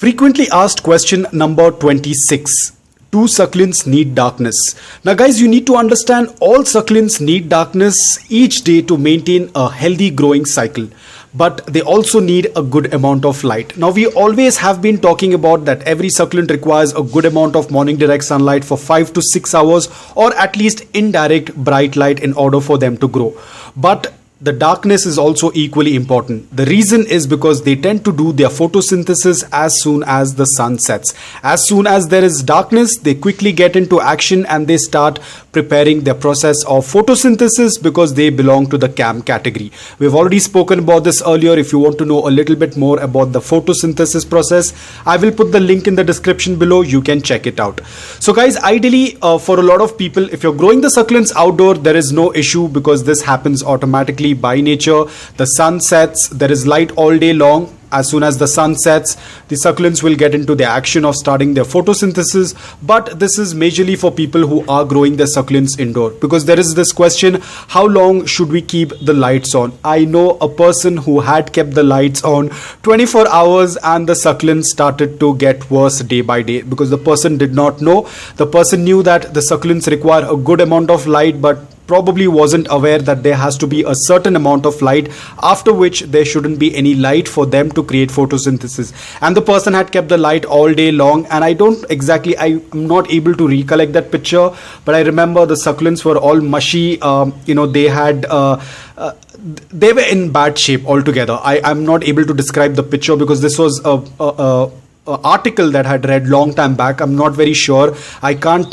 Frequently asked question number 26. Do succulents need darkness? Now guys, you need to understand all succulents need darkness each day to maintain a healthy growing cycle. But they also need a good amount of light. Now we always have been talking about that every succulent requires a good amount of morning direct sunlight for 5 to 6 hours, or at least indirect bright light in order for them to grow. But the darkness is also equally important. The reason is because they tend to do their photosynthesis as soon as the sun sets. As soon as there is darkness, they quickly get into action and they start preparing their process of photosynthesis because they belong to the CAM category. We've already spoken about this earlier. If you want to know a little bit more about the photosynthesis process, I will put the link in the description below. You can check it out. So guys, ideally for a lot of people, if you're growing the succulents outdoor, there is no issue because this happens automatically by nature. The sun sets, there is light all day long. As soon as the sun sets, the succulents will get into the action of starting their photosynthesis. But this is majorly for people who are growing their succulents indoor, because there is this question, how long should we keep the lights on? I know a person who had kept the lights on 24 hours and the succulents started to get worse day by day because the person did not know. The person knew that the succulents require a good amount of light, but probably wasn't aware that there has to be a certain amount of light after which there shouldn't be any light for them to create photosynthesis. And the person had kept the light all day long, and I'm not able to recollect that picture, but I remember the succulents were all mushy. They were in bad shape altogether. I'm not able to describe the picture because this was a article that I had read long time back. I'm not very sure. I can't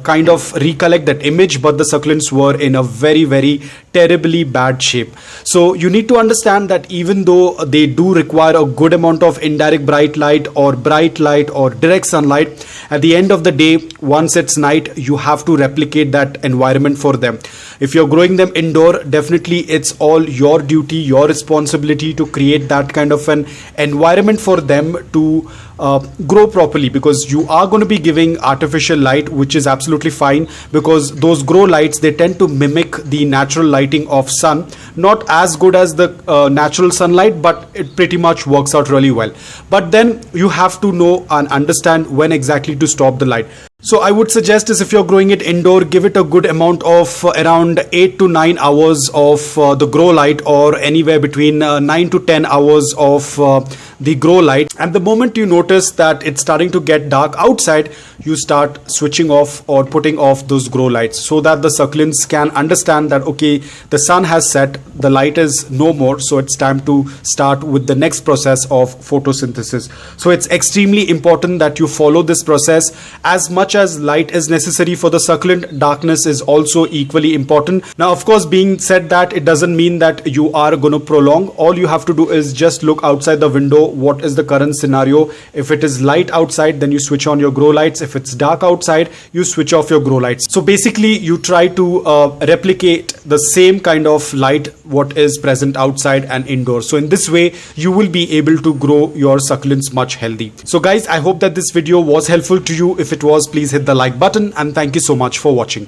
kind of recollect that image, but the succulents were in a very, very terribly bad shape. So you need to understand that even though they do require a good amount of indirect bright light or direct sunlight, at the end of the day, once it's night, you have to replicate that environment for them. If you're growing them indoor, definitely it's all your duty, your responsibility to create that kind of an environment for them to grow properly, because you are going to be giving artificial light, which is absolutely fine, because those grow lights, they tend to mimic the natural lighting of sun. Not as good as the natural sunlight, but it pretty much works out really well. But then you have to know and understand when exactly to stop the light. So I would suggest is, if you're growing it indoor, give it a good amount of around 8 to 9 hours of the grow light, or anywhere between 9 to 10 hours of the grow light. And the moment you notice that it's starting to get dark outside, you start switching off or putting off those grow lights, so that the succulents can understand that, okay, the sun has set, the light is no more, so it's time to start with the next process of photosynthesis. So it's extremely important that you follow this process. As much as light is necessary for the succulent, darkness is also equally important. Now, of course, being said that, it doesn't mean that you are going to prolong. All you have to do is just look outside the window. What is the current scenario? If it is light outside, then you switch on your grow lights. If it's dark outside, you switch off your grow lights. So basically, you try to replicate the same kind of light what is present outside and indoor. So in this way, you will be able to grow your succulents much healthy. So guys, I hope that this video was helpful to you. If it was, please hit the like button, and thank you so much for watching.